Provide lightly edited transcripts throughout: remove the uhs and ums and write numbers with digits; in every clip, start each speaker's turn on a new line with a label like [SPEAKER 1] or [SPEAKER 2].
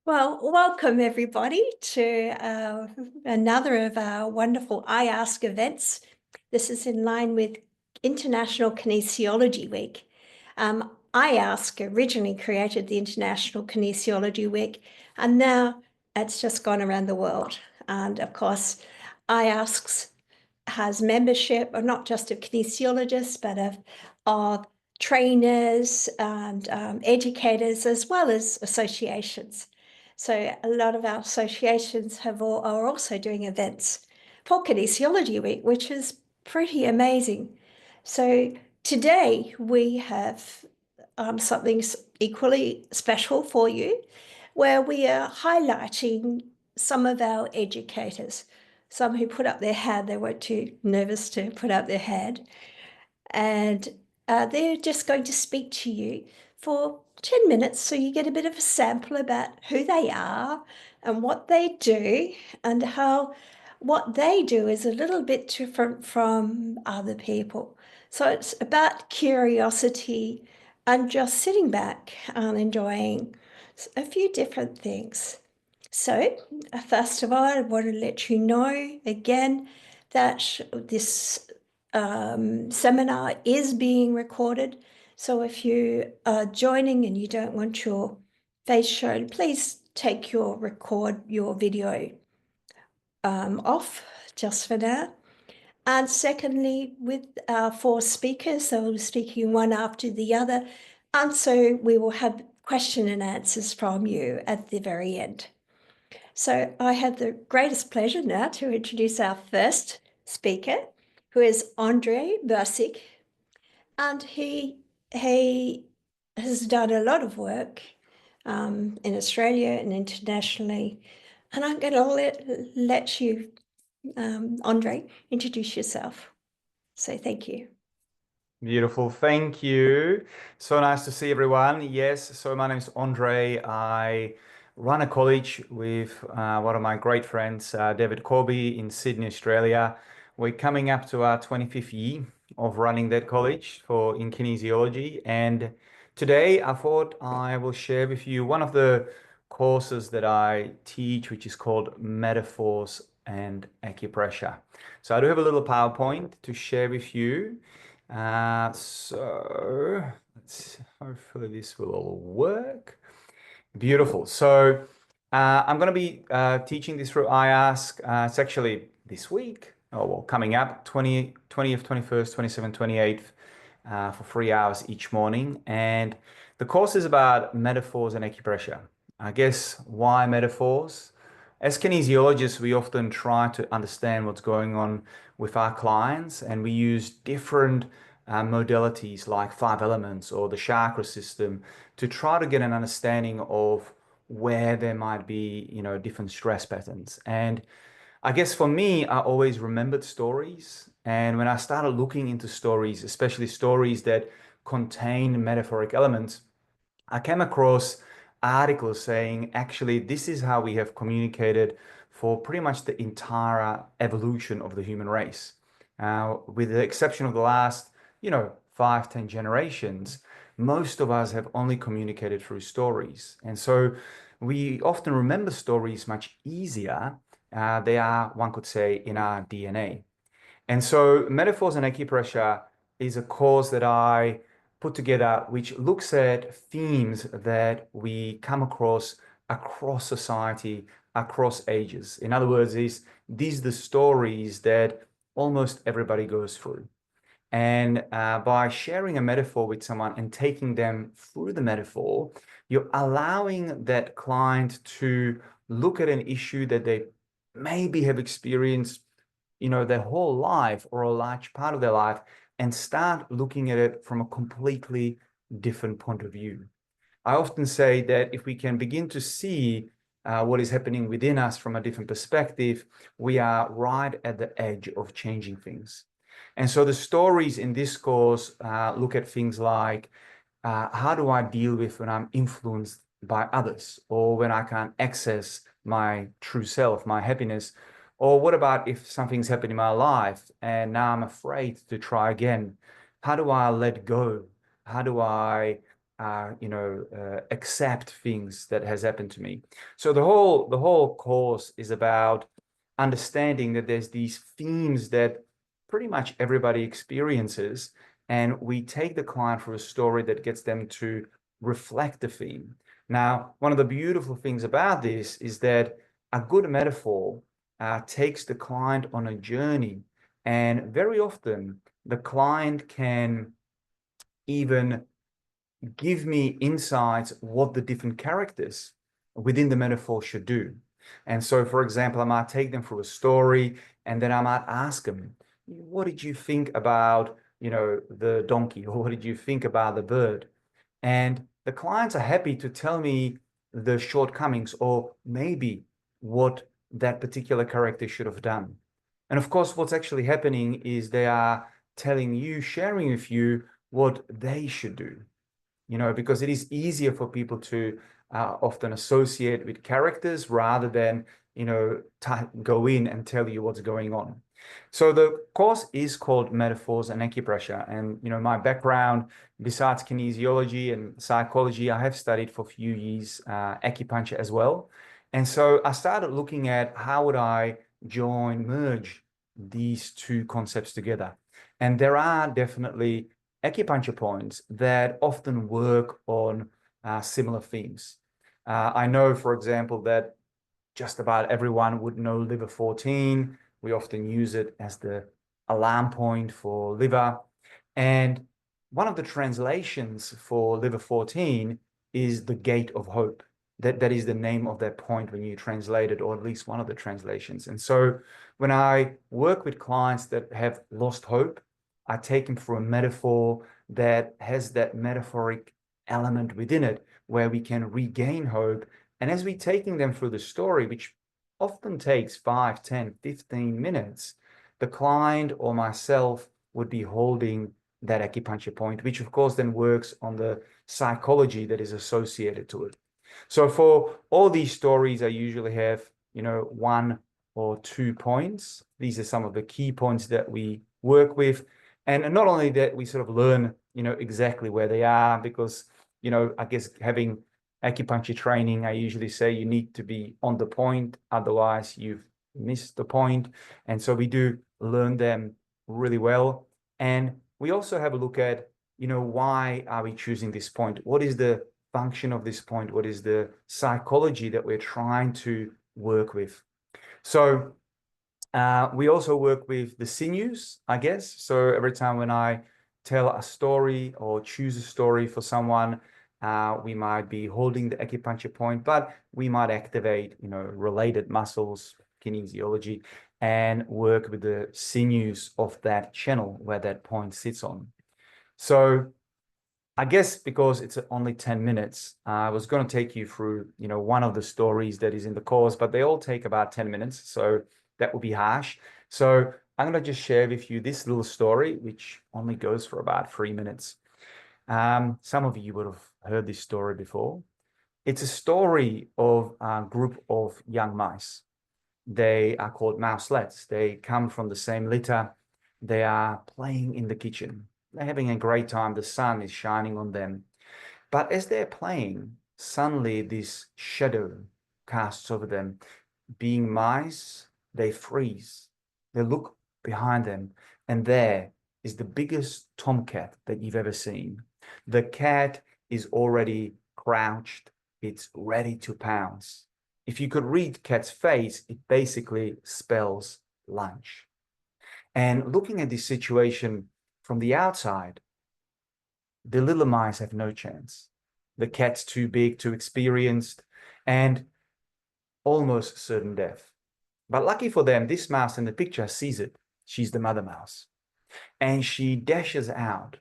[SPEAKER 1] Well, welcome everybody to another of our wonderful IASK events. This is in line with International Kinesiology Week. IASK originally created the International Kinesiology Week, and now it's just gone around the world. And of course, IASK has membership, not just of kinesiologists, but of trainers and educators, as well as associations. So a lot of our associations are also doing events for Kinesiology Week, which is pretty amazing. So today we have something equally special for you, where we are highlighting some of our educators, some who put up their hand. They weren't too nervous to put up their hand. And they're just going to speak to you for 10 minutes so you get a bit of a sample about who they are and what they do, and how what they do is a little bit different from other people. So it's about curiosity and just sitting back and enjoying a few different things. So first of all, I want to let you know again that this seminar is being recorded. So if you are joining and you don't want your face shown, please take your video off just for now. And secondly, with our four speakers, they'll be speaking one after the other. And so we will have question and answers from you at the very end. So I have the greatest pleasure now to introduce our first speaker, who is Ondrej Bursik. And he has done a lot of work in Australia and internationally. And I'm going to let you, Ondrej, introduce yourself. So thank you.
[SPEAKER 2] Beautiful, thank you. So nice to see everyone. Yes, so my name is Ondrej. I run a college with one of my great friends, David Corby in Sydney, Australia. We're coming up to our 25th year of running that college in kinesiology. And today I thought I will share with you one of the courses that I teach, which is called Metaphors and Acupressure. So I do have a little PowerPoint to share with you. So hopefully this will all work. Beautiful. So I'm going to be teaching this through IASK. It's actually this week, coming up, 20th, 21st, 27th, 28th, for 3 hours each morning. And the course is about metaphors and acupressure. I guess why metaphors? As kinesiologists, we often try to understand what's going on with our clients, and we use different modalities like 5 elements or the chakra system to try to get an understanding of where there might be, different stress patterns. And I guess for me, I always remembered stories. And when I started looking into stories, especially stories that contain metaphoric elements, I came across articles saying, actually, this is how we have communicated for pretty much the entire evolution of the human race. With the exception of the last, 5, 10 generations, most of us have only communicated through stories. And so we often remember stories much easier. They are, one could say, in our DNA. And so Metaphors and Acupressure is a course that I put together, which looks at themes that we come across society, across ages. In other words, these are the stories that almost everybody goes through. And by sharing a metaphor with someone and taking them through the metaphor, you're allowing that client to look at an issue that they maybe have experienced, their whole life or a large part of their life, and start looking at it from a completely different point of view. I often say that if we can begin to see what is happening within us from a different perspective, we are right at the edge of changing things. And so the stories in this course look at things like, how do I deal with when I'm influenced by others, or when I can't access my true self, my happiness? Or what about if something's happened in my life and now I'm afraid to try again? How do I let go? How do I accept things that has happened to me. So the whole course is about understanding that there's these themes that pretty much everybody experiences, and we take the client through a story that gets them to reflect the theme. Now, one of the beautiful things about this is that a good metaphor takes the client on a journey, and very often the client can even give me insights what the different characters within the metaphor should do. And so, for example, I might take them through a story, and then I might ask them, what did you think about, the donkey, or what did you think about the bird? And the clients are happy to tell me the shortcomings, or maybe what that particular character should have done. And of course, what's actually happening is they are telling you, sharing with you what they should do, because it is easier for people to often associate with characters rather than, go in and tell you what's going on. So the course is called Metaphors and Acupressure. And, my background, besides kinesiology and psychology, I have studied for a few years acupuncture as well. And so I started looking at how would I merge these two concepts together. And there are definitely acupuncture points that often work on similar themes. I know, for example, that just about everyone would know liver 14. We often use it as the alarm point for liver. And one of the translations for liver 14 is the gate of hope. That is the name of that point when you translate it, or at least one of the translations. And so when I work with clients that have lost hope, I take them through a metaphor that has that metaphoric element within it where we can regain hope. And as we're taking them through the story, which often takes 5, 10, 15 minutes, the client or myself would be holding that acupuncture point, which of course then works on the psychology that is associated to it. So for all these stories, I usually have, 1 or 2 points. These are some of the key points that we work with. And not only that, we sort of learn, exactly where they are, because, I guess having acupuncture training, I usually say you need to be on the point, otherwise you've missed the point. And so we do learn them really well. And we also have a look at, why are we choosing this point? What is the function of this point? What is the psychology that we're trying to work with? So we also work with the sinews, I guess. So every time when I tell a story or choose a story for someone, we might be holding the acupuncture point, but we might activate, related muscles, kinesiology, and work with the sinews of that channel where that point sits on. So I guess because it's only 10 minutes, I was going to take you through, one of the stories that is in the course, but they all take about 10 minutes. So that would be harsh. So I'm going to just share with you this little story, which only goes for about 3 minutes. Some of you would have heard this story before. It's a story of a group of young mice. They are called mouselets. They come from the same litter. They are playing in the kitchen. They're having a great time. The sun is shining on them. But as they're playing, suddenly this shadow casts over them. Being mice, they freeze. They look behind them, and there is the biggest tomcat that you've ever seen. The cat is already crouched. It's ready to pounce. If you could read cat's face, it basically spells lunch. And looking at this situation from the outside, the little mice have no chance. The cat's too big, too experienced, and almost certain death. But lucky for them, this mouse in the picture sees it. She's the mother mouse. And she dashes out.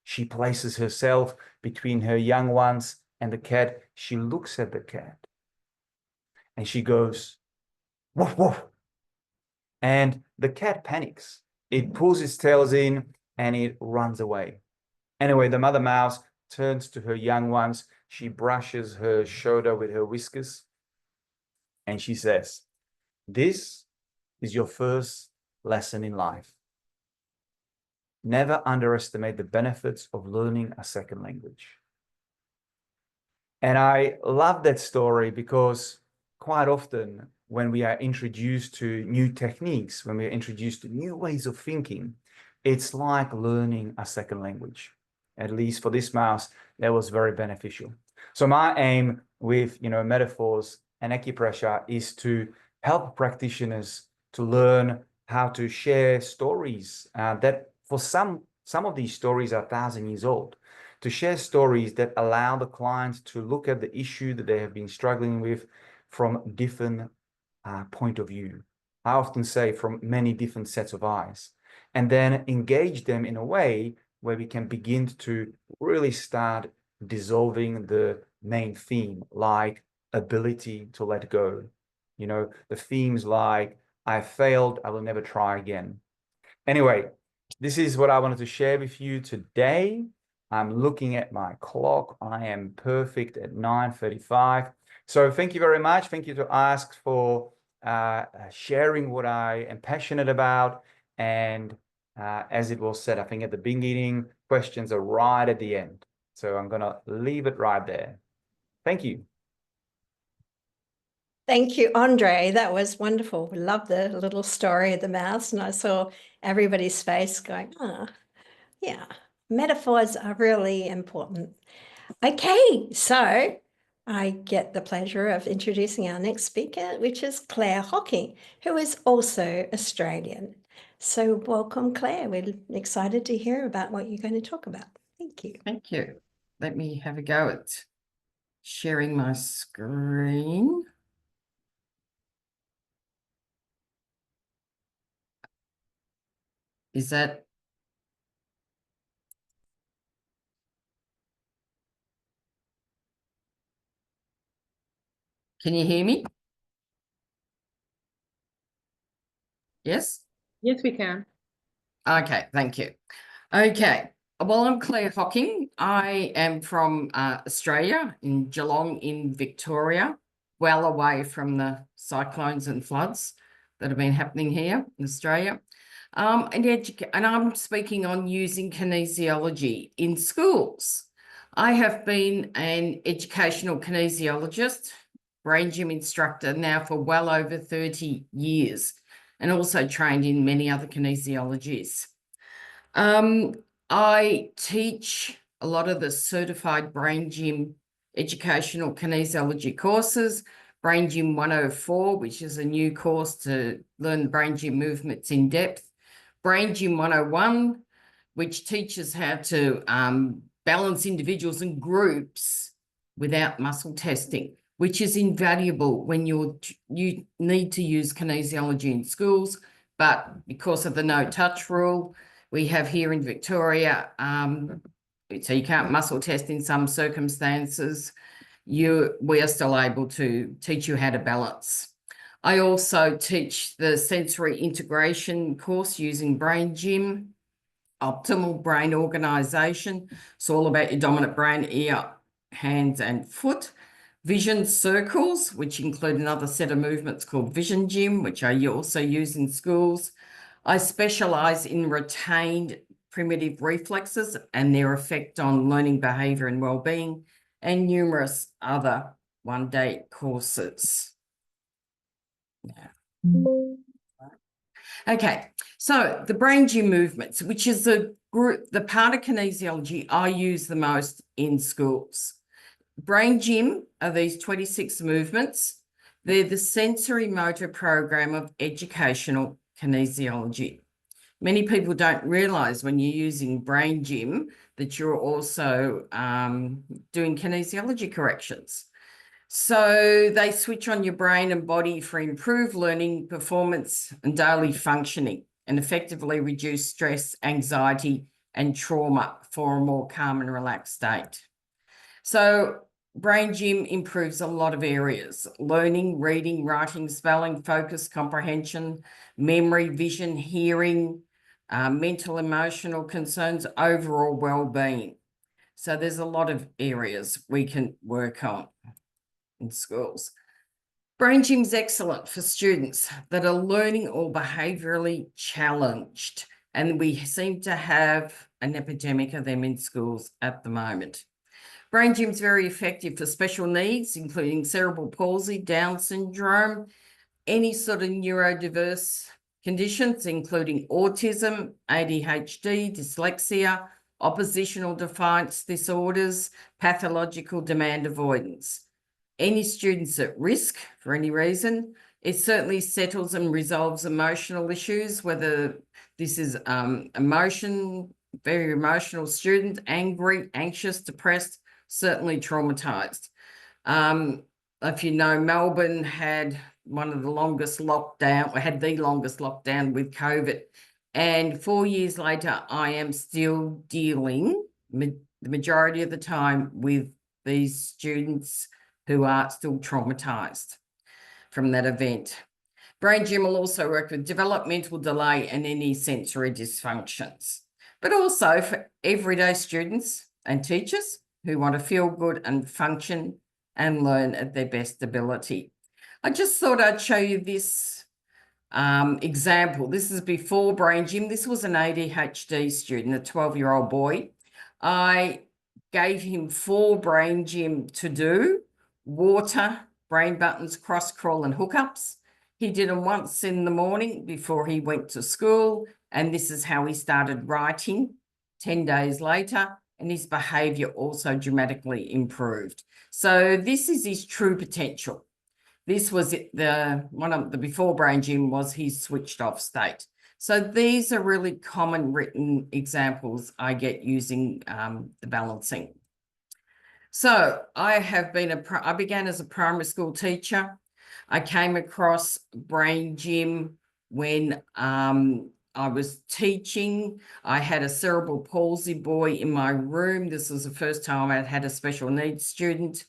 [SPEAKER 2] She places herself between her young ones and the cat. She looks at the cat and she goes, woof, woof. And the cat panics. It pulls its tails in and it runs away. Anyway, the mother mouse turns to her young ones. She brushes her shoulder with her whiskers and she says, "This is your first lesson in life. Never underestimate the benefits of learning a second language. And I love that story because quite often when we are introduced to new techniques, when we are introduced to new ways of thinking, it's like learning a second language. At least for this mouse, that was very beneficial. So my aim with, metaphors and acupressure is to help practitioners to learn how to share stories that for some of these stories are 1,000 years old, to share stories that allow the client to look at the issue that they have been struggling with from different point of view. I often say from many different sets of eyes, and then engage them in a way where we can begin to really start dissolving the main theme, like ability to let go. The themes like, I failed, I will never try again. Anyway, this is what I wanted to share with you today. I'm looking at my clock. I am perfect at 9:35. So thank you very much. Thank you to IASK for sharing what I am passionate about. And as it was said, I think at the beginning, questions are right at the end. So I'm going to leave it right there. Thank you.
[SPEAKER 1] Thank you, Ondrej. That was wonderful. We love the little story of the mouse, and I saw everybody's face going, yeah, metaphors are really important. Okay, so I get the pleasure of introducing our next speaker, which is Claire Hocking, who is also Australian. So welcome, Claire. We're excited to hear about what you're going to talk about. Thank you.
[SPEAKER 3] Thank you. Let me have a go at sharing my screen. Is that... Can you hear me? Yes?
[SPEAKER 4] Yes, we can.
[SPEAKER 3] Okay, thank you. Okay, well, I'm Claire Hocking. I am from Australia, in Geelong in Victoria, well away from the cyclones and floods that have been happening here in Australia. And I'm speaking on using kinesiology in schools. I have been an educational kinesiologist, brain gym instructor now for well over 30 years, and also trained in many other kinesiologies. I teach a lot of the certified brain gym educational kinesiology courses, Brain Gym 104, which is a new course to learn the brain gym movements in depth, Brain Gym 101, which teaches how to balance individuals and groups without muscle testing, which is invaluable when you need to use kinesiology in schools. But because of the no-touch rule we have here in Victoria, so you can't muscle test in some circumstances, we are still able to teach you how to balance. I also teach the sensory integration course using Brain Gym, optimal brain organisation. It's all about your dominant brain, ear, hands and foot. Vision circles, which include another set of movements called Vision Gym, which I also use in schools. I specialise in retained primitive reflexes and their effect on learning behaviour and wellbeing, and numerous other one-day courses. Okay, so the brain gym movements, which is the part of kinesiology I use the most in schools. Brain gym are these 26 movements. They're the sensory motor program of educational kinesiology. Many people don't realise when you're using brain gym that you're also doing kinesiology corrections. So they switch on your brain and body for improved learning, performance and daily functioning, and effectively reduce stress, anxiety and trauma for a more calm and relaxed state. So brain gym improves a lot of areas: learning, reading, writing, spelling, focus, comprehension, memory, vision, hearing, mental, emotional concerns, overall well-being. So there's a lot of areas we can work on in schools. Brain gym's excellent for students that are learning or behaviourally challenged, and we seem to have an epidemic of them in schools at the moment. Brain gym is very effective for special needs, including cerebral palsy, Down syndrome, any sort of neurodiverse conditions, including autism, ADHD, dyslexia, oppositional defiance disorders, pathological demand avoidance. Any students at risk for any reason. It certainly settles and resolves emotional issues, whether this is very emotional student, angry, anxious, depressed, certainly traumatized. If you know, Melbourne had the longest lockdown with COVID. And 4 years later, I am still dealing the majority of the time with these students who are still traumatized from that event. Brain gym will also work with developmental delay and any sensory dysfunctions, but also for everyday students and teachers who want to feel good and function and learn at their best ability. I just thought I'd show you this example. This is before brain gym. This was an ADHD student, a 12-year-old boy. I gave him 4 brain gym to do: water, brain buttons, cross crawl and hookups. He did them once in the morning before he went to school, and this is how he started writing 10 days later, and his behaviour also dramatically improved. So this is his true potential. This was one of the before brain gym was his switched off state. So these are really common written examples I get using the balancing. So I began as a primary school teacher. I came across brain gym when I was teaching. I had a cerebral palsy boy in my room. This was the first time I had a special needs student.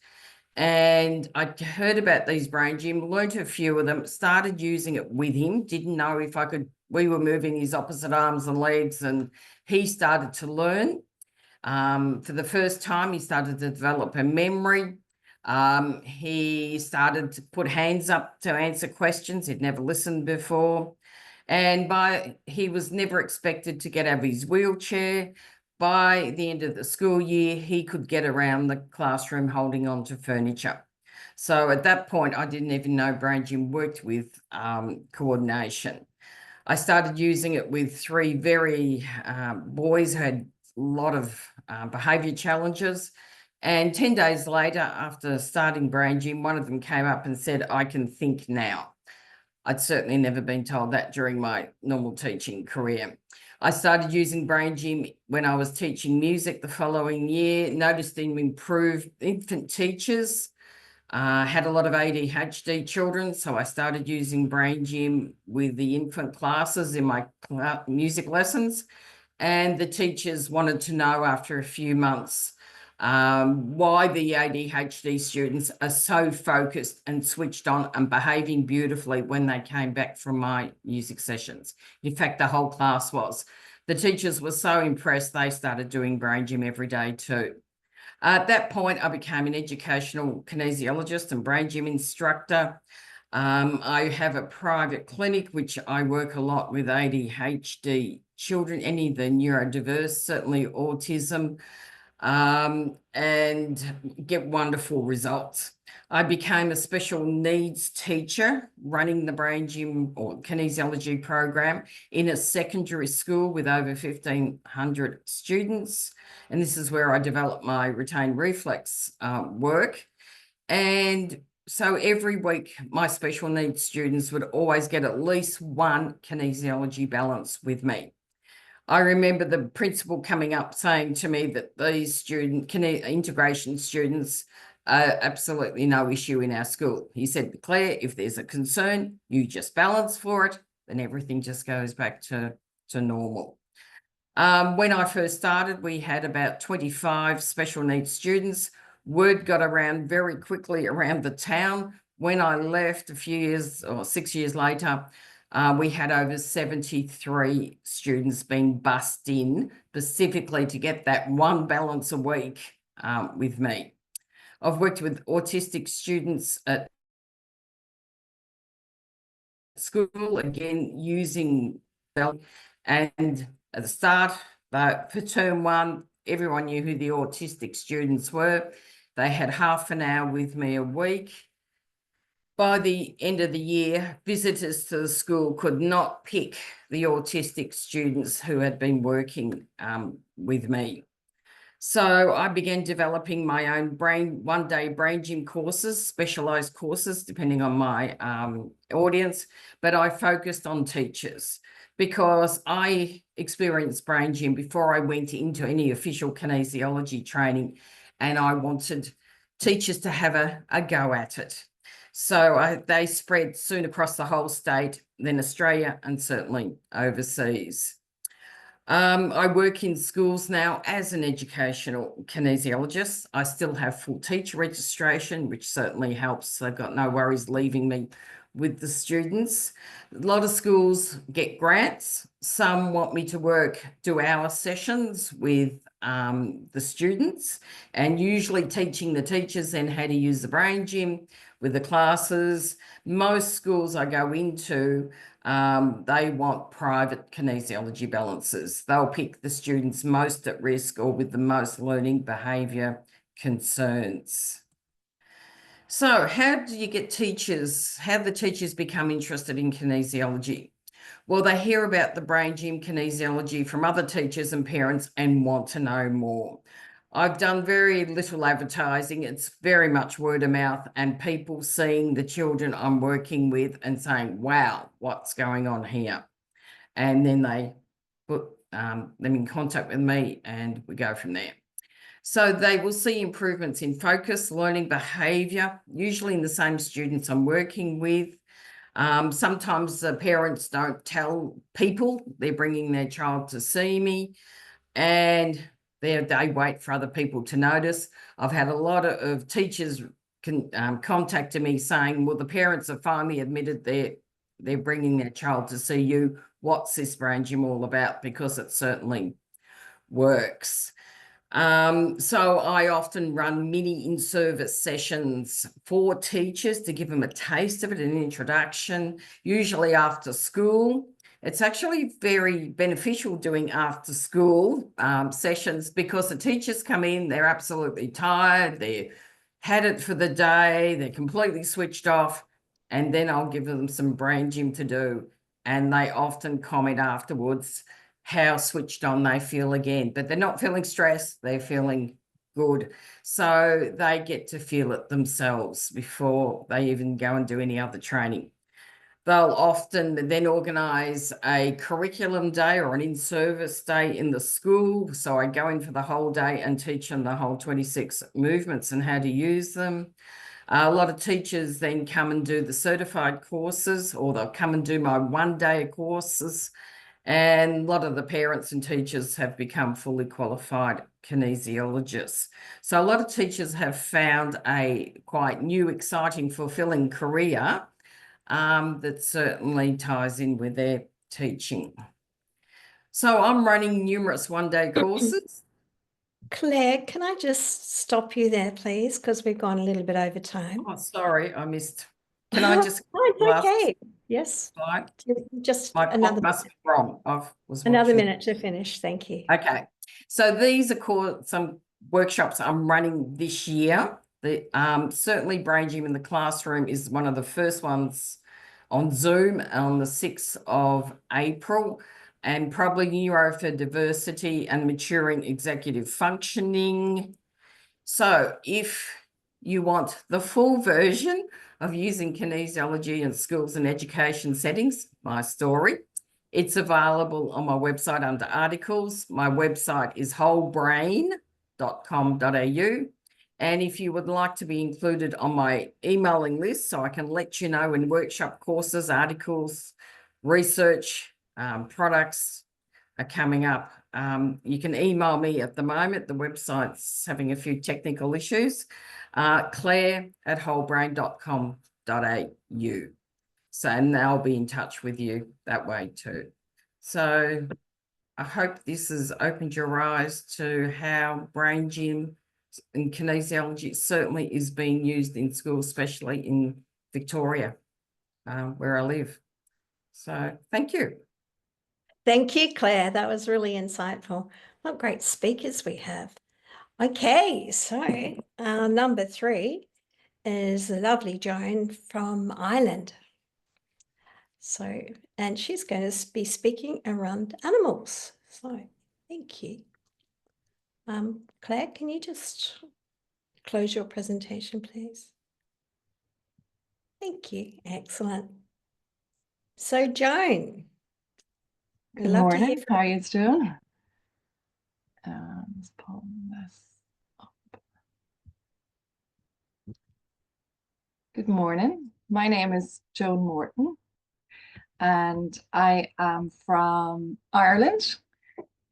[SPEAKER 3] And I heard about these brain gym, learned a few of them, started using it with him, didn't know if I could. We were moving his opposite arms and legs, and he started to learn. For the first time, he started to develop a memory. He started to put hands up to answer questions. He'd never listened before. And he was never expected to get out of his wheelchair. By the end of the school year, he could get around the classroom holding on to furniture. So at that point, I didn't even know brain gym worked with coordination. I started using it with 3 very boys who had a lot of behaviour challenges. And 10 days later, after starting brain gym, one of them came up and said, "I can think now." I'd certainly never been told that during my normal teaching career. I started using brain gym when I was teaching music the following year, noticed him improve infant teachers, had a lot of ADHD children, so I started using brain gym with the infant classes in my music lessons. And the teachers wanted to know after a few months why the ADHD students are so focused and switched on and behaving beautifully when they came back from my music sessions. In fact, the whole class was. The teachers were so impressed, they started doing brain gym every day too. At that point, I became an educational kinesiologist and brain gym instructor. I have a private clinic, which I work a lot with ADHD children, any of the neurodiverse, certainly autism, and get wonderful results. I became a special needs teacher running the brain gym or kinesiology program in a secondary school with over 1,500 students. And this is where I developed my retained reflex work. And so every week, my special needs students would always get at least one kinesiology balance with me. I remember the principal coming up saying to me that these integration students are absolutely no issue in our school. He said, "Claire, if there's a concern, you just balance for it, then everything just goes back to normal." When I first started, we had about 25 special needs students. Word got around very quickly around the town. When I left a few years or 6 years later, we had over 73 students being bussed in specifically to get that one balance a week with me. I've worked with autistic students at school, again, using and at the start, for term 1, everyone knew who the autistic students were. They had half an hour with me a week. By the end of the year, visitors to the school could not pick the autistic students who had been working with me. So I began developing my own one-day brain gym courses, specialised courses, depending on my audience, but I focused on teachers because I experienced brain gym before I went into any official kinesiology training, and I wanted teachers to have a go at it. So they spread soon across the whole state, then Australia, and certainly overseas. I work in schools now as an educational kinesiologist. I still have full teacher registration, which certainly helps. They've got no worries leaving me with the students. A lot of schools get grants. Some want me to do hour sessions with the students, and usually teaching the teachers then how to use the brain gym with the classes. Most schools I go into, they want private kinesiology balances. They'll pick the students most at risk or with the most learning behaviour concerns. So how do you get teachers, how do the teachers become interested in kinesiology? Well, they hear about the brain gym kinesiology from other teachers and parents and want to know more. I've done very little advertising. It's very much word of mouth and people seeing the children I'm working with and saying, wow, what's going on here? And then they put them in contact with me and we go from there. So they will see improvements in focus, learning behaviour, usually in the same students I'm working with. Sometimes the parents don't tell people they're bringing their child to see me, and they wait for other people to notice. I've had a lot of teachers contacting me saying, well, the parents have finally admitted they're bringing their child to see you. What's this brain gym all about? Because it certainly works. So I often run mini in-service sessions for teachers to give them a taste of it, an introduction, usually after school. It's actually very beneficial doing after school sessions because the teachers come in, they're absolutely tired, they've had it for the day, they're completely switched off, and then I'll give them some brain gym to do. And they often comment afterwards how switched on they feel again, but they're not feeling stressed, they're feeling good. So they get to feel it themselves before they even go and do any other training. They'll often then organise a curriculum day or an in-service day in the school. So I go in for the whole day and teach them the whole 26 movements and how to use them. A lot of teachers then come and do the certified courses, or they'll come and do my one-day courses. And a lot of the parents and teachers have become fully qualified kinesiologists. So a lot of teachers have found a quite new, exciting, fulfilling career that certainly ties in with their teaching. So I'm running numerous one-day courses.
[SPEAKER 1] Claire, can I just stop you there, please? Because we've gone a little bit over time.
[SPEAKER 3] Oh, sorry, I missed. Can I just
[SPEAKER 1] Oh, it's okay. Yes.
[SPEAKER 3] slide?
[SPEAKER 1] Just
[SPEAKER 3] My
[SPEAKER 1] another
[SPEAKER 3] clock must be wrong.
[SPEAKER 1] another minute to finish. Thank you.
[SPEAKER 3] Okay. So these are some workshops I'm running this year. Certainly brain gym in the classroom is one of the first ones on Zoom on the 6th of April, and probably neuro for diversity and maturing executive functioning. So if you want the full version of using kinesiology in schools and education settings, my story, it's available on my website under articles. My website is wholebrain.com.au. And if you would like to be included on my emailing list so I can let you know when workshop courses, articles, research, products are coming up, you can email me at the moment. The website's having a few technical issues. Claire@wholebrain.com.au. So, and they'll be in touch with you that way too. So I hope this has opened your eyes to how brain gym and kinesiology certainly is being used in schools, especially in Victoria, where I live. So thank you.
[SPEAKER 1] Thank you, Claire. That was really insightful. What great speakers we have. Okay, so number 3 is the lovely Joan from Ireland. So, and she's going to be speaking around animals. So, thank you. Claire, can you just close your presentation, please? Thank you. Excellent. So, Joan.
[SPEAKER 4] Good morning. How are you doing? Let's pull this up. Good morning. My name is Joan Morton, and I am from Ireland,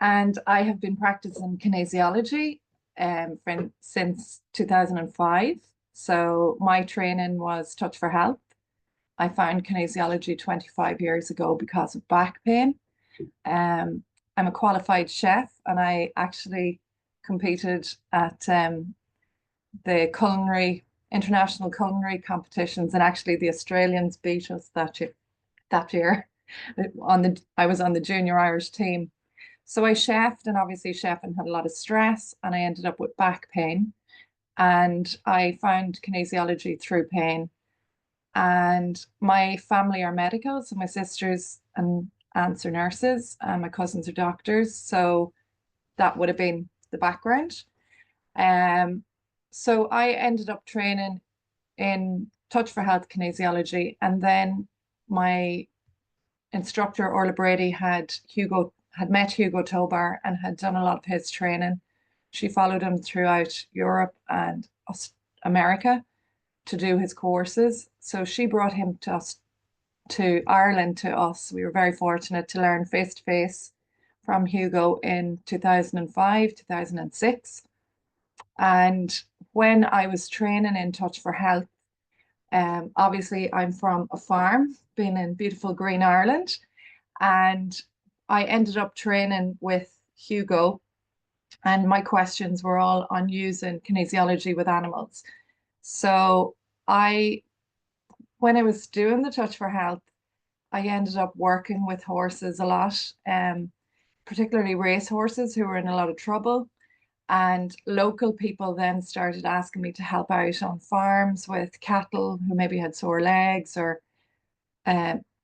[SPEAKER 4] and I have been practicing kinesiology since 2005. So my training was Touch for Health. I found kinesiology 25 years ago because of back pain. I'm a qualified chef, and I actually competed at the international culinary competitions, and actually the Australians beat us that year. I was on the junior Irish team. So I chefed, and obviously chefing had a lot of stress, and I ended up with back pain. And I found kinesiology through pain. And my family are medical, so my sisters and aunts are nurses, and my cousins are doctors. So that would have been the background. So I ended up training in Touch for Health kinesiology, and then my instructor Orla Brady had met Hugo Tobar and had done a lot of his training. She followed him throughout Europe and America to do his courses. So she brought him to Ireland to us. We were very fortunate to learn face to face from Hugo in 2005, 2006. And when I was training in Touch for Health, obviously I'm from a farm, being in beautiful green Ireland, and I ended up training with Hugo, and my questions were all on using kinesiology with animals. So when I was doing the Touch for Health, I ended up working with horses a lot, particularly race horses who were in a lot of trouble. And local people then started asking me to help out on farms with cattle who maybe had sore legs or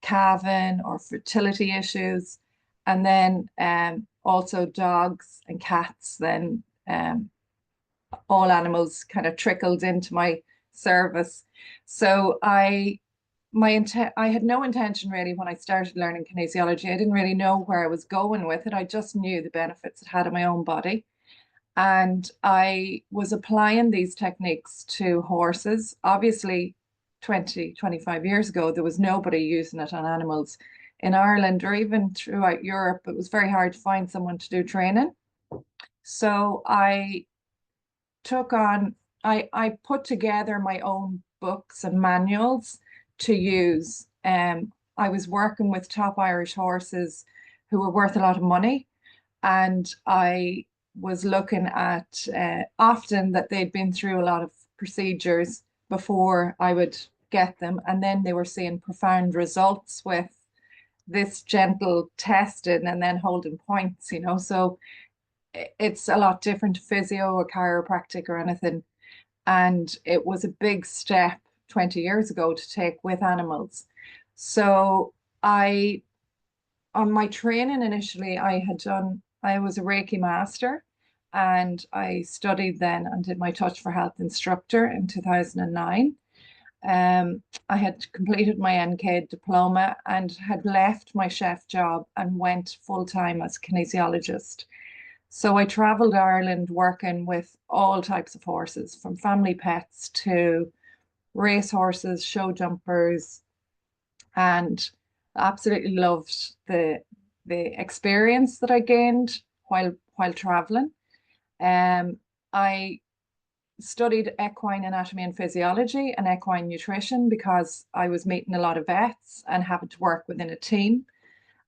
[SPEAKER 4] calving or fertility issues. And then also dogs and cats, then all animals kind of trickled into my service. So I had no intention really when I started learning kinesiology. I didn't really know where I was going with it. I just knew the benefits it had on my own body. And I was applying these techniques to horses. Obviously, 25 years ago, there was nobody using it on animals in Ireland or even throughout Europe. It was very hard to find someone to do training. So I put together my own books and manuals to use. I was working with top Irish horses who were worth a lot of money, and I was looking at often that they'd been through a lot of procedures before I would get them, and then they were seeing profound results with this gentle testing and then holding points, so it's a lot different to physio or chiropractic or anything. And it was a big step 20 years ago to take with animals. So on my training initially, I was a Reiki master, and I studied then and did my Touch for Health instructor in 2009. I had completed my NK Diploma and had left my chef job and went full-time as a kinesiologist. So I traveled Ireland working with all types of horses, from family pets to race horses, show jumpers, and absolutely loved the experience that I gained while traveling. I studied equine anatomy and physiology and equine nutrition because I was meeting a lot of vets and having to work within a team.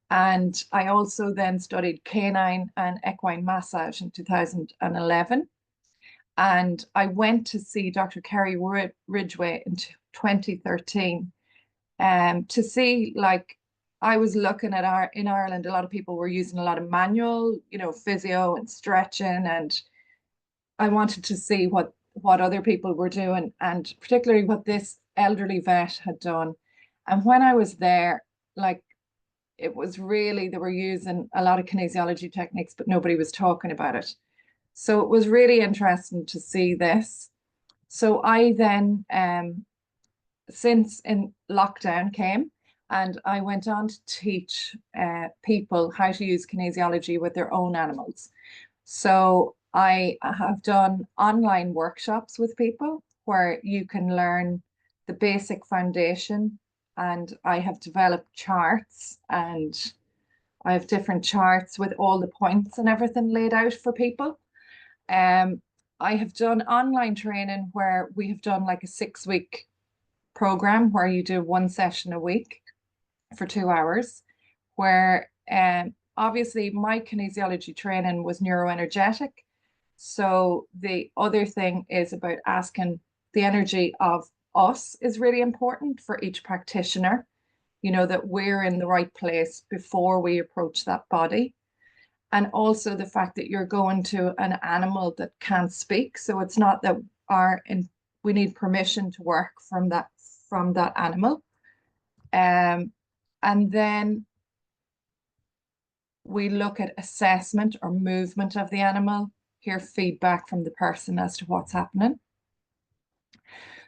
[SPEAKER 4] And I also then studied canine and equine massage in 2011. And I went to see Dr. Kerry Ridgway in 2013 to see, like, I was looking at in Ireland, a lot of people were using a lot of manual, physio and stretching, and I wanted to see what other people were doing, and particularly what this elderly vet had done. And when I was there, like, it was really, they were using a lot of kinesiology techniques, but nobody was talking about it. So it was really interesting to see this. So I then, since in lockdown came, and I went on to teach people how to use kinesiology with their own animals. So I have done online workshops with people where you can learn the basic foundation, and I have developed charts, and I have different charts with all the points and everything laid out for people. I have done online training where we have done like a 6-week program where you do one session a week for 2 hours, where obviously my kinesiology training was neuroenergetic. So the other thing is about asking, the energy of us is really important for each practitioner, that we're in the right place before we approach that body. And also the fact that you're going to an animal that can't speak. So it's not that we need permission to work from that animal. And then we look at assessment or movement of the animal, hear feedback from the person as to what's happening.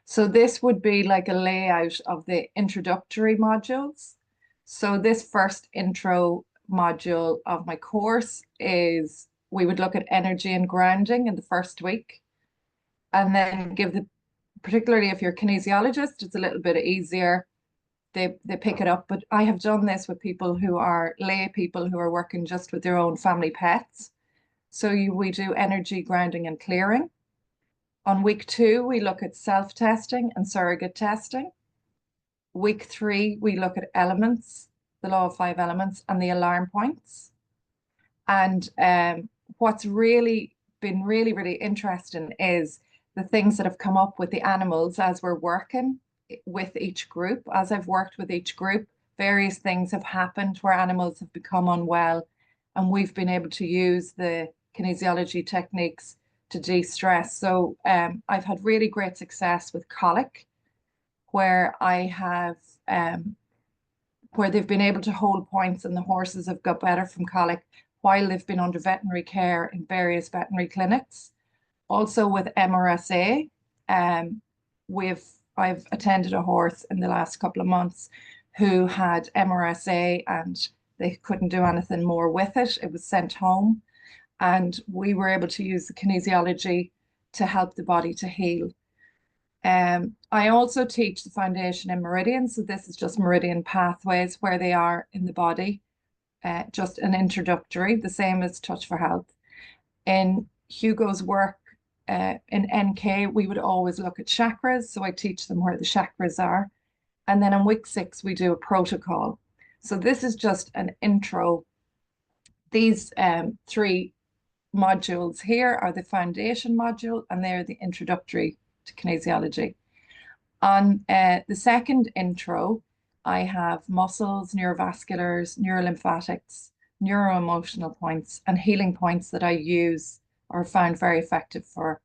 [SPEAKER 4] So this would be like a layout of the introductory modules. So this first intro module of my course is, we would look at energy and grounding in the first week, and then particularly if you're a kinesiologist, it's a little bit easier. They pick it up, but I have done this with people who are lay people who are working just with their own family pets. So we do energy, grounding, and clearing. On week 2, we look at self-testing and surrogate testing. Week 3, we look at elements, the law of 5 elements, and the alarm points. And what's really been really, really interesting is the things that have come up with the animals as we're working with each group. As I've worked with each group, various things have happened where animals have become unwell, and we've been able to use the kinesiology techniques to de-stress. So I've had really great success with colic, where I have where they've been able to hold points and the horses have got better from colic while they've been under veterinary care in various veterinary clinics. Also with MRSA, I've attended a horse in the last couple of months who had MRSA, and they couldn't do anything more with it. It was sent home, and we were able to use the kinesiology to help the body to heal. I also teach the foundation in meridians. So this is just meridian pathways, where they are in the body, just an introductory, the same as Touch for Health. In Hugo's work, in NK, we would always look at chakras. So I teach them where the chakras are. And then in week 6, we do a protocol. So this is just an intro. These 3 modules here are the foundation module, and they're the introductory to kinesiology. On the second intro, I have muscles, neurovasculars, neurolymphatics, neuroemotional points, and healing points that I use or found very effective for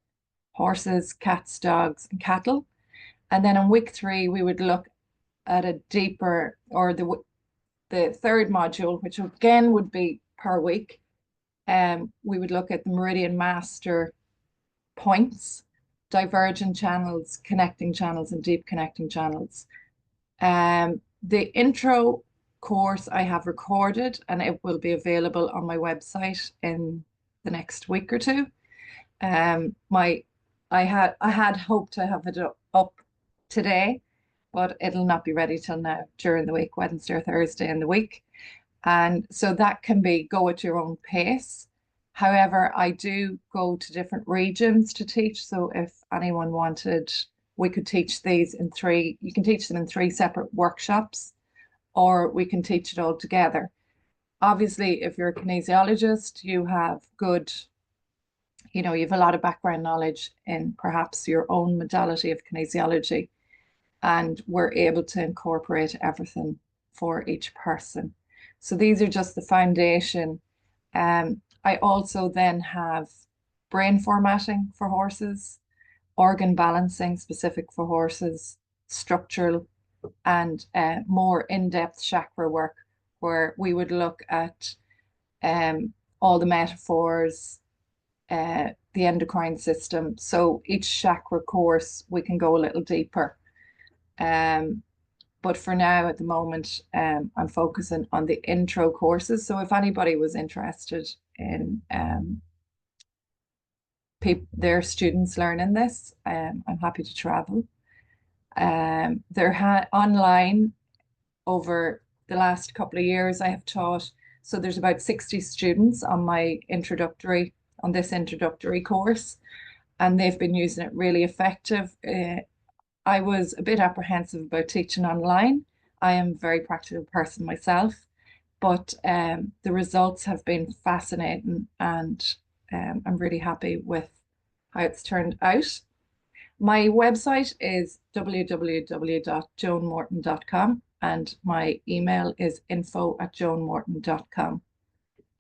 [SPEAKER 4] horses, cats, dogs, and cattle. And then in week 3, we would look at a deeper, or the third module, which again would be per week. We would look at the meridian master points, divergent channels, connecting channels, and deep connecting channels. The intro course I have recorded, and it will be available on my website in the next week or 2. I had hoped to have it up today, but it'll not be ready till now during the week, Wednesday or Thursday in the week. And so that can go at your own pace. However, I do go to different regions to teach. So if anyone wanted, we could teach these in 3, you can teach them in 3 separate workshops, or we can teach it all together. Obviously, if you're a kinesiologist, you have you have a lot of background knowledge in perhaps your own modality of kinesiology, and we're able to incorporate everything for each person. So these are just the foundation. I also then have brain formatting for horses, organ balancing specific for horses, structural, and more in-depth chakra work, where we would look at all the metaphors, the endocrine system. So each chakra course, we can go a little deeper. But for now, at the moment, I'm focusing on the intro courses. So if anybody was interested in their students learning this, I'm happy to travel. They're online over the last couple of years. I have taught, so there's about 60 students on this introductory course, and they've been using it really effective. I was a bit apprehensive about teaching online. I am a very practical person myself, but the results have been fascinating, and I'm really happy with how it's turned out. My website is www.joanmorton.com, and my email is info@joanmorton.com.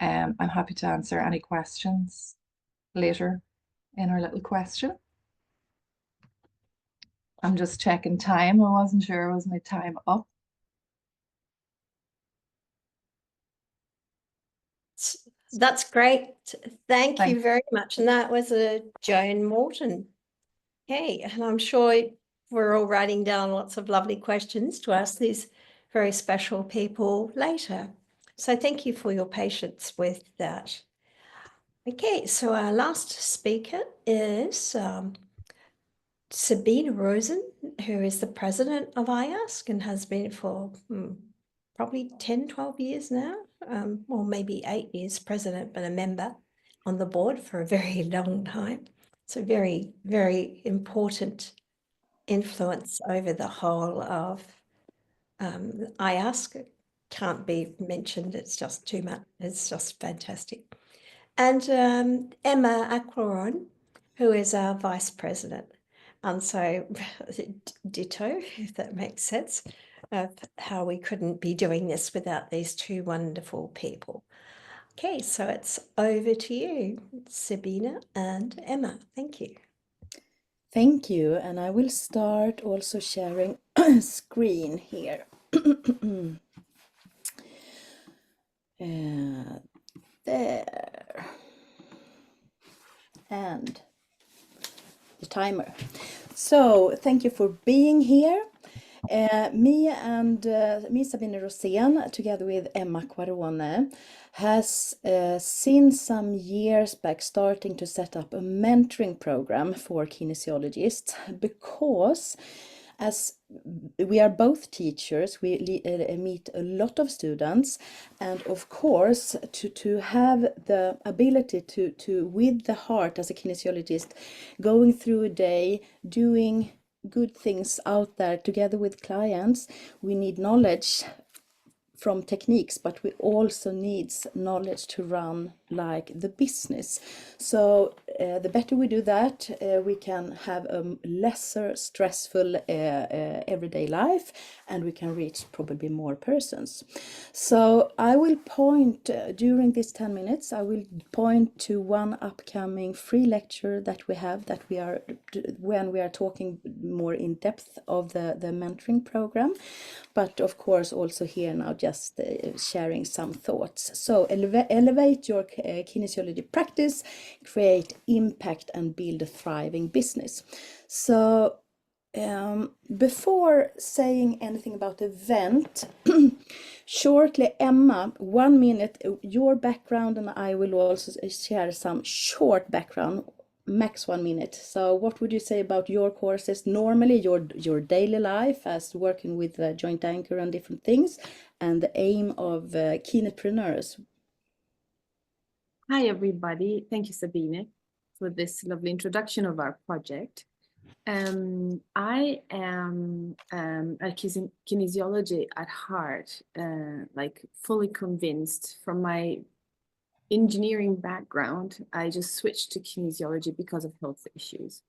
[SPEAKER 4] I'm happy to answer any questions later in our little question. I'm just checking time. I wasn't sure, was my time up?
[SPEAKER 1] That's great. Thank you
[SPEAKER 4] Thanks.
[SPEAKER 1] very much. And that was Joan Morton. Okay, and I'm sure we're all writing down lots of lovely questions to ask these very special people later. So thank you for your patience with that. Okay, so our last speaker is Sabine Rosén, who is the president of IASK and has been for probably 10, 12 years now, or maybe 8 years president, but a member on the board for a very long time. So very, very important influence over the whole of IASK. Can't be mentioned, it's just too much, it's just fantastic. And Emma Acquarone, who is our vice president. And so ditto, if that makes sense, of how we couldn't be doing this without these two wonderful people. Okay, so it's over to you, Sabine and Emma. Thank you.
[SPEAKER 5] Thank you, and I will start also sharing screen here. There. And the timer. So, thank you for being here. Me, Sabine Rosén, together with Emma Acquarone, has since some years back starting to set up a mentoring program for kinesiologists, because as we are both teachers, we meet a lot of students, and of course to have the ability to with the heart as a kinesiologist, going through a day, doing good things out there together with clients, we need knowledge from techniques, but we also need knowledge to run like the business. So the better we do that, we can have a lesser stressful everyday life, and we can reach probably more persons. So I will point during these 10 minutes, I will point to one upcoming free lecture that we have, that we are when we are talking more in depth of the mentoring program, but of course also here now just sharing some thoughts. So elevate your kinesiology practice, create impact, and build a thriving business. So before saying anything about the event, shortly, Emma, 1 minute, your background, and I will also share some short background, max 1 minute. So what would you say about your courses, normally your daily life as working with joint anchor and different things, and the aim of kinepreneurs?
[SPEAKER 6] Hi, everybody. Thank you, Sabine, for this lovely introduction of our project. I am a kinesiology at heart, like fully convinced. From my engineering background, I just switched to kinesiology because of health issues.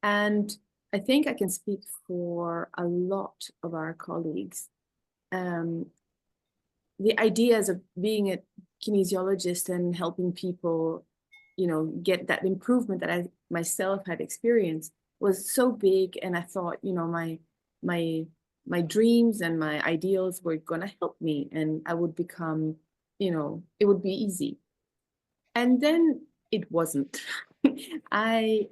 [SPEAKER 6] And I think I can speak for a lot of our colleagues the ideas of being a kinesiologist and helping people, you know, get that improvement that I myself had experienced was so big. And I thought, you know, my dreams and my ideals were gonna help me, and I would become, you know, it would be easy. And then it wasn't. I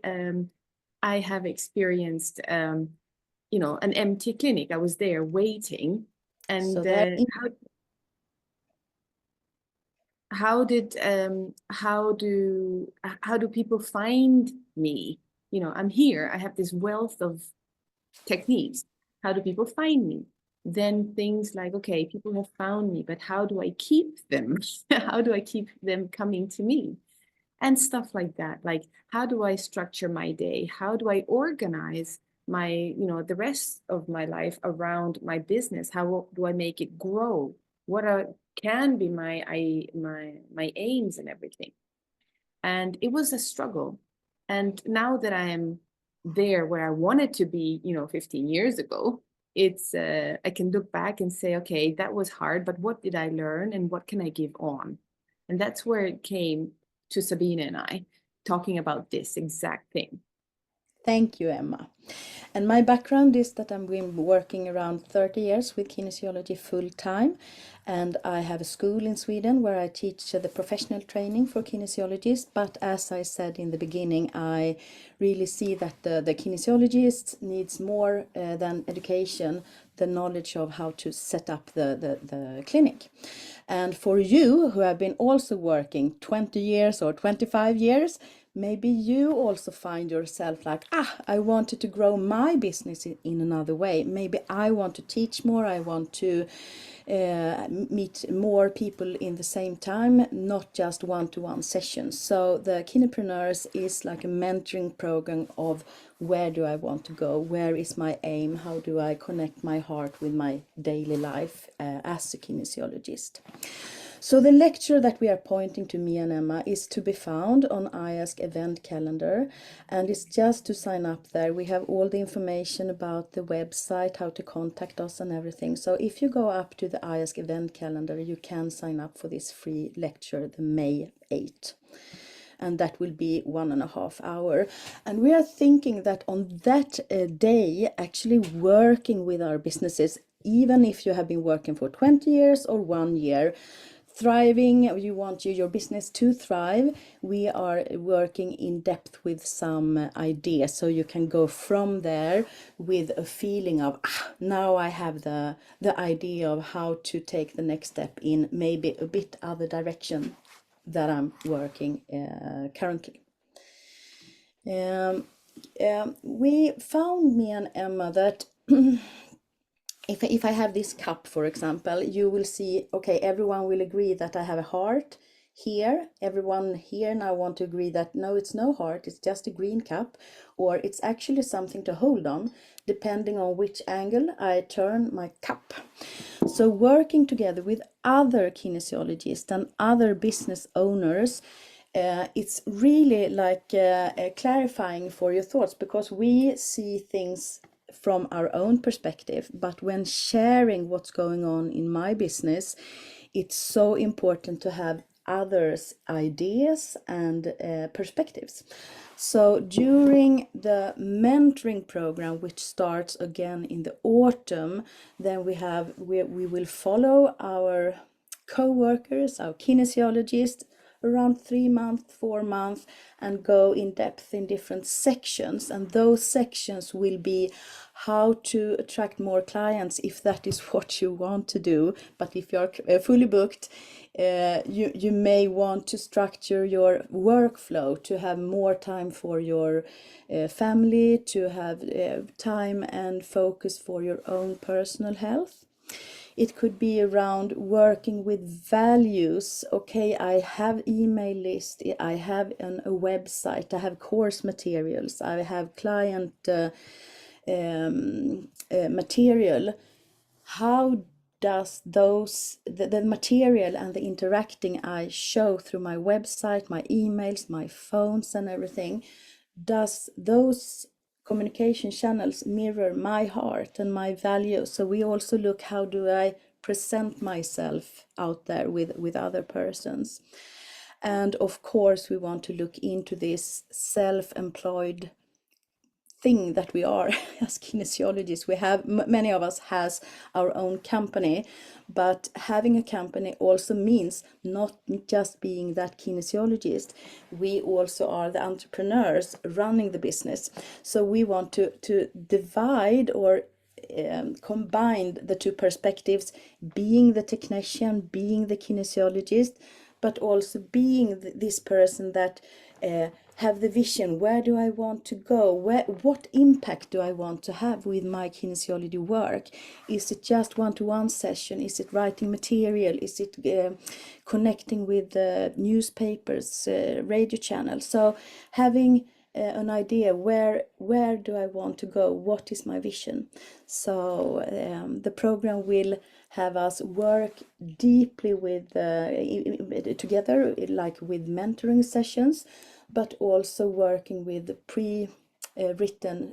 [SPEAKER 6] have experienced, you know, an empty clinic. I was there waiting, and
[SPEAKER 5] So that
[SPEAKER 6] how do people find me? You know, I'm here. I have this wealth of techniques. How do people find me? Then things like, okay, people have found me, but how do I keep them? How do I keep them coming to me? And stuff like that. Like, how do I structure my day? How do I organize my, you know, the rest of my life around my business? How do I make it grow? What can be my aims and everything? And it was a struggle. And now that I am there where I wanted to be, you know, 15 years ago, it's I can look back and say, okay, that was hard, but what did I learn and what can I give on? And that's where it came to Sabine and I talking about this exact thing.
[SPEAKER 5] Thank you, Emma. And my background is that I've been working around 30 years with kinesiology full time. And I have a school in Sweden where I teach the professional training for kinesiologists. But as I said in the beginning, I really see that the kinesiologist needs more than education, the knowledge of how to set up the clinic. And for you who have been also working 20 years or 25 years, maybe you also find yourself like, I wanted to grow my business in another way. Maybe I want to teach more. I want to meet more people in the same time, not just one-to-one sessions. So the Kinepreneurs is like a mentoring program of where do I want to go? Where is my aim? How do I connect my heart with my daily life as a kinesiologist? So the lecture that we are pointing to, me and Emma, is to be found on IASK event calendar, and it's just to sign up there. We have all the information about the website, how to contact us and everything. So if you go up to the IASK event calendar, you can sign up for this free lecture, the May 8th. And that will be 1.5 hours. And we are thinking that on that day, actually working with our businesses, even if you have been working for 20 years or 1 year, thriving, you want your business to thrive, we are working in depth with some ideas, so you can go from there with a feeling of now I have the idea of how to take the next step in maybe a bit other direction that I'm working currently. We found, me and Emma, that if I have this cup, for example, you will see, okay, everyone will agree that I have a heart here. Everyone here now want to agree that no, it's no heart, it's just a green cup, or it's actually something to hold on, depending on which angle I turn my cup. So working together with other kinesiologists and other business owners, it's really like clarifying for your thoughts, because we see things from our own perspective, but when sharing what's going on in my business, it's so important to have others' ideas and perspectives. So during the mentoring program, which starts again in the autumn, then we will follow our co-workers, our kinesiologists, around 3 months, 4 months, and go in depth in different sections. And those sections will be how to attract more clients, if that is what you want to do. But if you're fully booked, you may want to structure your workflow to have more time for your family, to have time and focus for your own personal health. It could be around working with values. Okay, I have email list, I have a website, I have course materials, I have client material. How does the material and the interacting I show through my website, my emails, my phones and everything, does those communication channels mirror my heart and my values? So we also look, how do I present myself out there with other persons. And of course, we want to look into this self-employed thing that we are as kinesiologists. We have, many of us has our own company, but having a company also means not just being that kinesiologist. We also are the entrepreneurs running the business. So we want to divide or combine the two perspectives, being the technician, being the kinesiologist, but also being this person that have the vision. Where do I want to go? What impact do I want to have with my kinesiology work? Is it just one-to-one session? Is it writing material? Is it connecting with newspapers, radio channels? So having an idea, where do I want to go? What is my vision? So the program will have us work deeply with together, like with mentoring sessions, but also working with pre-written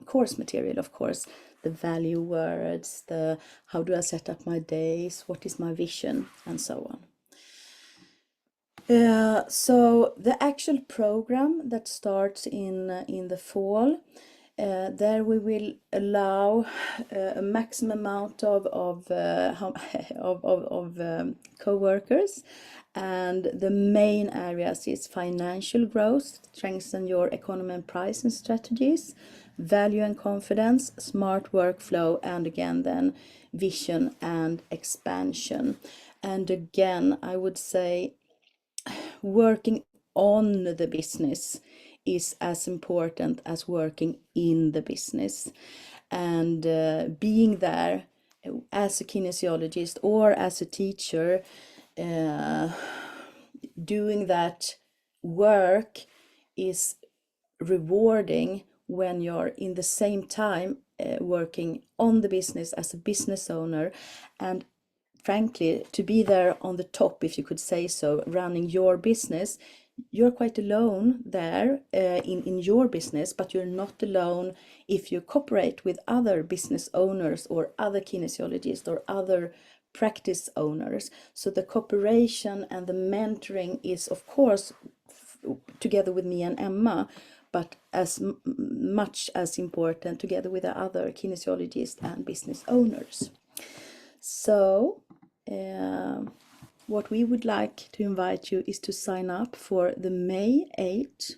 [SPEAKER 5] course material, of course, the value words, the how do I set up my days, what is my vision, and so on. So the actual program that starts in the fall, there we will allow a maximum amount of co-workers, and the main areas is financial growth, strengthen your economy and pricing strategies, value and confidence, smart workflow, and again then vision and expansion. And again, I would say working on the business is as important as working in the business, and being there as a kinesiologist or as a teacher, doing that work is rewarding when you're in the same time working on the business as a business owner, and frankly, to be there on the top, if you could say so, running your business. You're quite alone there in your business, but you're not alone if you cooperate with other business owners or other kinesiologists or other practice owners. So the cooperation and the mentoring is, of course, together with me and Emma, but as much as important together with the other kinesiologists and business owners. So what we would like to invite you is to sign up for the May 8.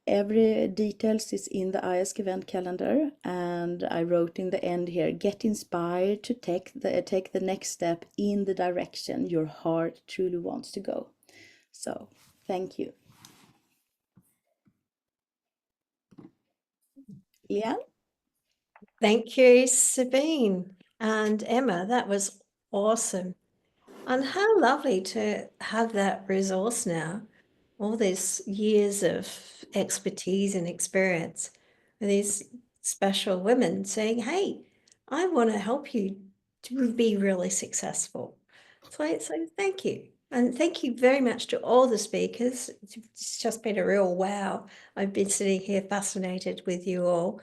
[SPEAKER 5] Every details is in the IASK event calendar, and I wrote in the end here, get inspired to take the next step in the direction your heart truly wants to go. So thank you. Leanne?
[SPEAKER 1] Thank you, Sabine and Emma. That was awesome. And how lovely to have that resource now, all these years of expertise and experience with these special women saying, hey, I want to help you to be really successful. So thank you. And thank you very much to all the speakers. It's just been a real wow. I've been sitting here fascinated with you all.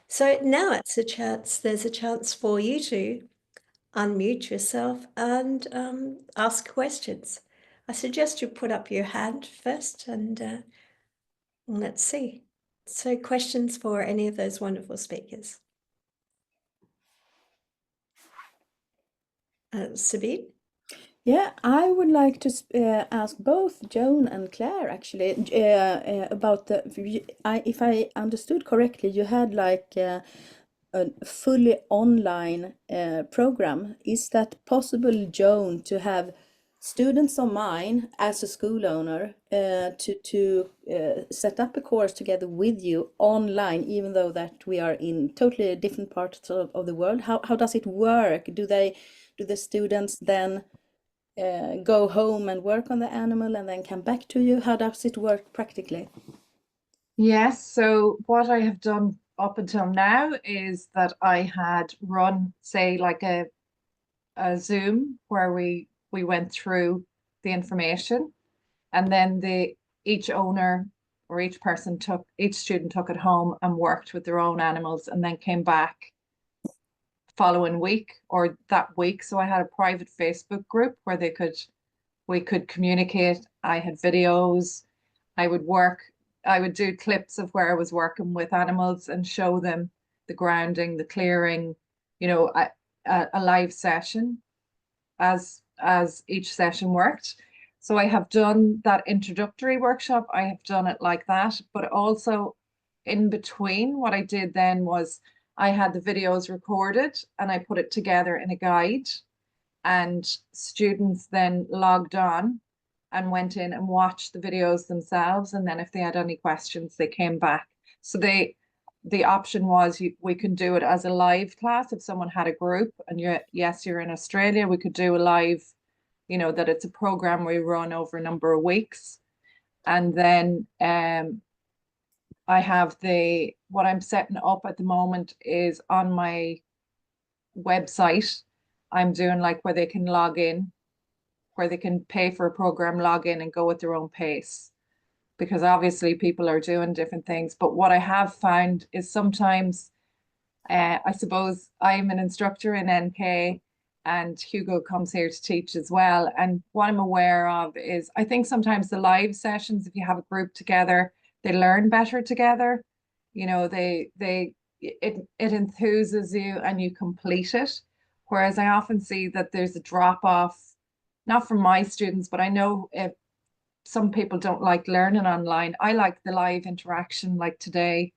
[SPEAKER 1] So now there's a chance for you to unmute yourself and ask questions. I suggest you put up your hand first, and let's see. So questions for any of those wonderful speakers? Sabine?
[SPEAKER 5] Yeah, I would like to ask both Joan and Claire actually about if I understood correctly, you had like a fully online program. Is that possible, Joan, to have students of mine as a school owner to set up a course together with you online, even though that we are in totally different parts of the world? How does it work? Do the students then go home and work on the animal and then come back to you? How does it work practically?
[SPEAKER 4] Yes, so what I have done up until now is that I had run, say, like a Zoom where we went through the information, and then each owner or each student took it home and worked with their own animals, and then came back following week or that week. So I had a private Facebook group where we could communicate. I had videos. I would do clips of where I was working with animals and show them the grounding, the clearing, you know, a live session as each session worked. So I have done that introductory workshop. I have done it like that, but also in between, what I did then was I had the videos recorded and I put it together in a guide, and students then logged on and went in and watched the videos themselves. And then if they had any questions, they came back. So the option was we can do it as a live class. If someone had a group and you're in Australia, we could do a live, you know, that it's a program we run over a number of weeks. And then I have what I'm setting up at the moment is on my website. I'm doing like where they can log in, where they can pay for a program, log in and go at their own pace. Because obviously people are doing different things. But what I have found is sometimes, I suppose I'm an instructor in NK and Hugo comes here to teach as well. And what I'm aware of is I think sometimes the live sessions, if you have a group together, they learn better together. You know, it enthuses you and you complete it. Whereas I often see that there's a drop off, not from my students, but I know if some people don't like learning online. I like the live interaction like today.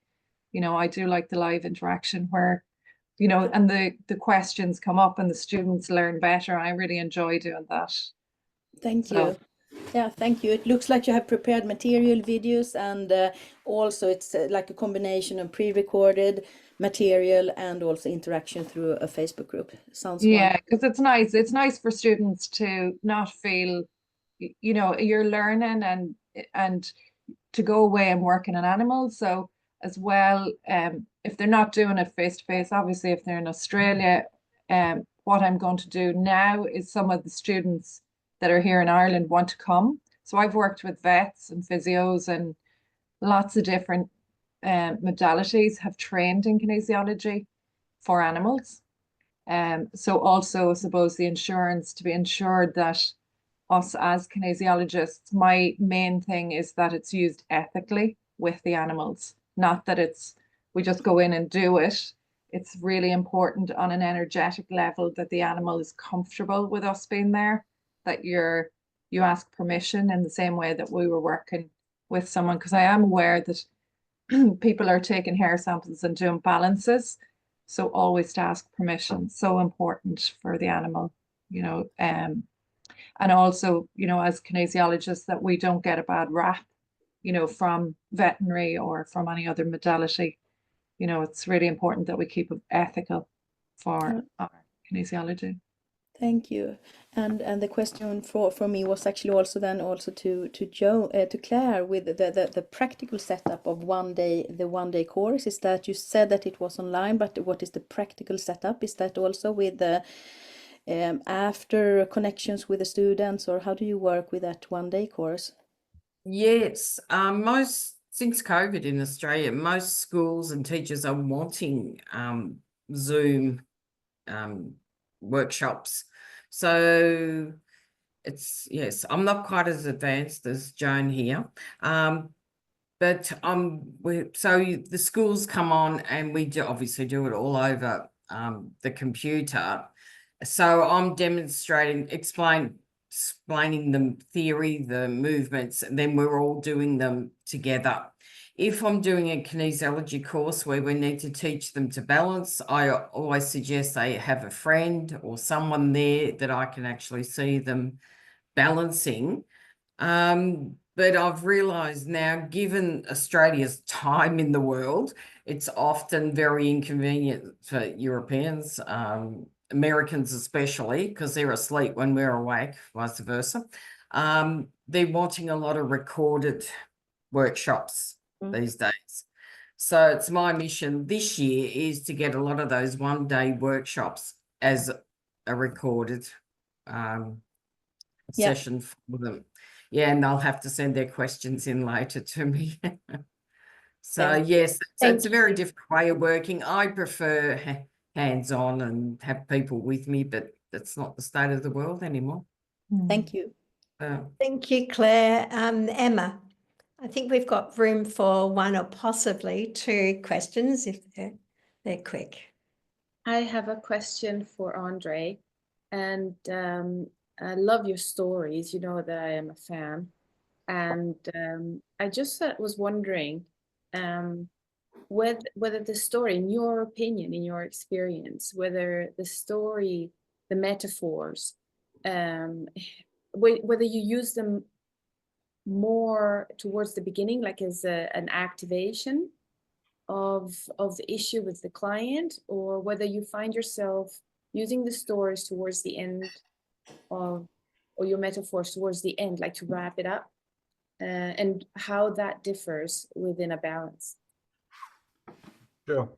[SPEAKER 4] You know, I do like the live interaction where, you know, and the questions come up and the students learn better. I really enjoy doing that.
[SPEAKER 5] Thank you. Yeah, thank you. It looks like you have prepared material, videos, and also it's like a combination of pre-recorded material and also interaction through a Facebook group. Sounds
[SPEAKER 4] Yeah, because it's nice. It's nice for students to not feel, you know, you're learning and to go away and work in an animal. So as well, if they're not doing it face to face, obviously if they're in Australia, what I'm going to do now is some of the students that are here in Ireland want to come. So I've worked with vets and physios and lots of different modalities, have trained in kinesiology for animals. So also, I suppose, the insurance, to be insured that us as kinesiologists, my main thing is that it's used ethically with the animals, not that we just go in and do it. It's really important on an energetic level that the animal is comfortable with us being there, that you ask permission in the same way that we were working with someone, because I am aware that people are taking hair samples and doing balances. So always to ask permission, so important for the animal, you know, and also, you know, as kinesiologists, that we don't get a bad rap, you know, from veterinary or from any other modality. You know, it's really important that we keep it ethical for our kinesiology.
[SPEAKER 5] Thank you. And the question for me was actually also to Claire with the practical setup of the 1 day course. Is that you said that it was online, but what is the practical setup? Is that also with the after connections with the students, or how do you work with that 1 day course?
[SPEAKER 3] Yes, since COVID in Australia, most schools and teachers are wanting Zoom workshops. So yes, I'm not quite as advanced as Joan here. But so the schools come on and we obviously do it all over the computer. So I'm explaining the theory, the movements, and then we're all doing them together. If I'm doing a kinesiology course where we need to teach them to balance, I always suggest they have a friend or someone there that I can actually see them balancing. But I've realised now, given Australia's time in the world, it's often very inconvenient for Europeans, Americans especially, because they're asleep when we're awake, vice versa. They're wanting a lot of recorded workshops these days. So it's my mission this year is to get a lot of those 1 day workshops as a recorded session for them. Yeah, and they'll have to send their questions in later to me. So yes, it's a very different way of working. I prefer hands-on and have people with me, but that's not the state of the world anymore.
[SPEAKER 5] Thank you.
[SPEAKER 1] Thank you, Claire. Emma, I think we've got room for one or possibly two questions if they're quick.
[SPEAKER 6] I have a question for Ondrej, and I love your stories. You know that I am a fan, and I just was wondering whether the story, in your opinion, in your experience, whether the story, the metaphors, whether you use them more towards the beginning, like as an activation of the issue with the client, or whether you find yourself using the stories towards the end of, or your metaphors towards the end, like to wrap it up, and how that differs within a balance.
[SPEAKER 2] Sure.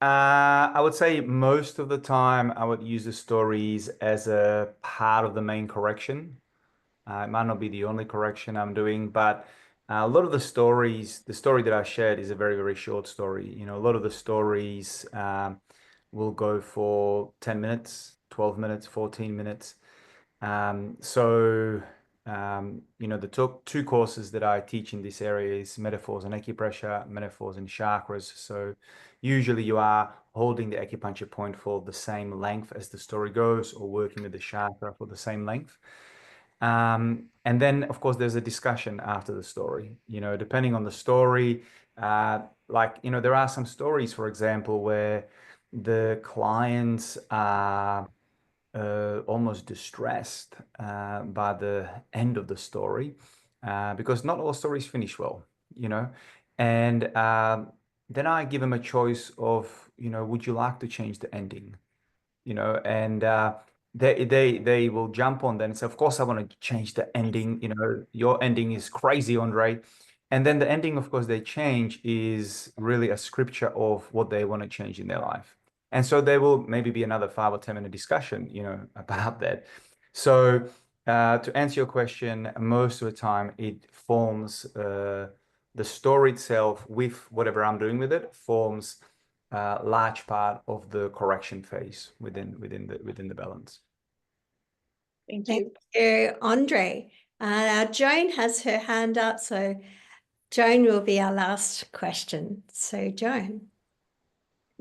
[SPEAKER 2] I would say most of the time I would use the stories as a part of the main correction. It might not be the only correction I'm doing, but a lot of the stories, the story that I shared is a very, very short story. You know, a lot of the stories will go for 10 minutes, 12 minutes, 14 minutes. You know, the two courses that I teach in this area is metaphors and acupressure, metaphors and chakras. So usually you are holding the acupuncture point for the same length as the story goes, or working with the chakra for the same length. And then, of course, there's a discussion after the story, you know, depending on the story. Like, you know, there are some stories, for example, where the clients are almost distressed by the end of the story, because not all stories finish well, you know. And then I give them a choice of, you know, would you like to change the ending? You know, and they will jump on that and say, of course I want to change the ending. You know, your ending is crazy, Ondrej. And then the ending, of course, they change is really a scripture of what they want to change in their life. And so there will maybe be another 5 or 10 minute discussion, you know, about that. So to answer your question, most of the time it forms the story itself, with whatever I'm doing with it, forms a large part of the correction phase within the balance.
[SPEAKER 6] Thank you.
[SPEAKER 1] Thank you, Ondrej. Now Joan has her hand up, so Joan will be our last question. So Joan.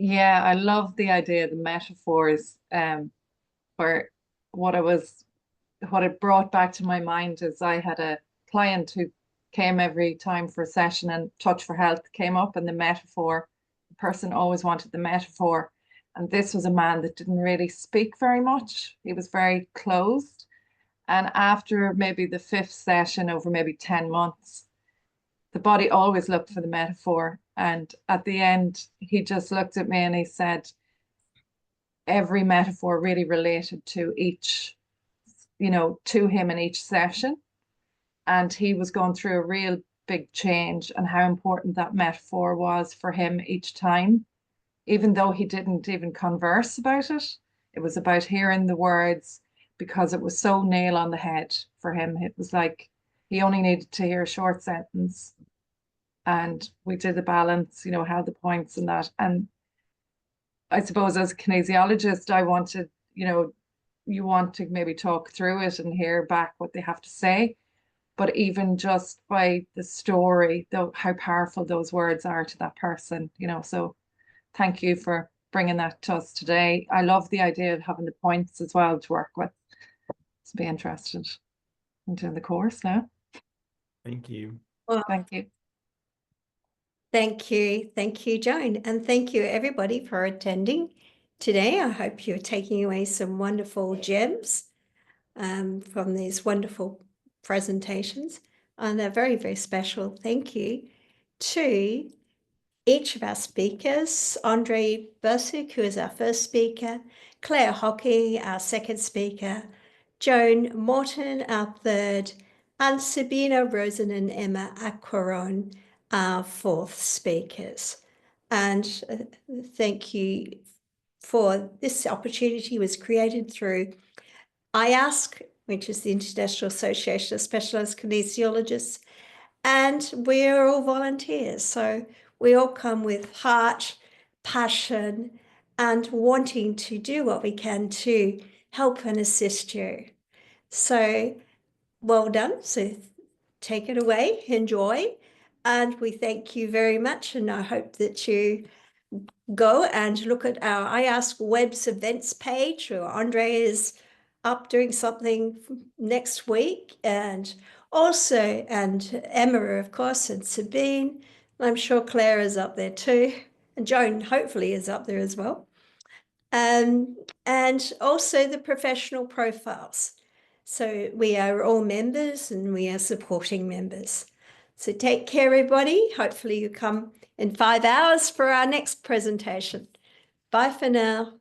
[SPEAKER 4] Yeah, I love the idea of the metaphors. For what it brought back to my mind is I had a client who came every time for a session, and Touch for Health came up, and the metaphor, the person always wanted the metaphor. And this was a man that didn't really speak very much. He was very closed. And after maybe the 5th session, over maybe 10 months, the body always looked for the metaphor. And at the end, he just looked at me and he said, every metaphor really related to each, you know, to him in each session. And he was going through a real big change, and how important that metaphor was for him each time. Even though he didn't even converse about it, it was about hearing the words, because it was so nail on the head for him. It was like he only needed to hear a short sentence. And we did a balance, you know, how the points and that. And I suppose as a kinesiologist, I wanted, you know, you want to maybe talk through it and hear back what they have to say. But even just by the story, though, how powerful those words are to that person, you know. So thank you for bringing that to us today. I love the idea of having the points as well to work with. To be interested in doing the course now.
[SPEAKER 2] Thank you.
[SPEAKER 1] Well,
[SPEAKER 4] Thank you.
[SPEAKER 1] thank you, Joan, and thank you everybody for attending today. I hope you're taking away some wonderful gems from these wonderful presentations, and a very, very special thank you to each of our speakers: Ondrej Bursik, who is our first speaker, Claire Hocking, our second speaker, Joan Morton, our third, and Sabine, Rosén, and Emma Acquarone, our fourth speakers. And thank you for this opportunity. Was created through IASK, which is the International Association of Specialized Kinesiologists, and we're all volunteers. So we all come with heart, passion, and wanting to do what we can to help and assist you. So well done. So take it away, enjoy, and we thank you very much. And I hope that you go and look at our IASK Web's events page, or Ondrej is up doing something next week, and also, and Emma, of course, and Sabine. I'm sure Claire is up there too, and Joan hopefully is up there as well. And also the professional profiles. So we are all members and we are supporting members. So take care, everybody. Hopefully you come in 5 hours for our next presentation. Bye for now.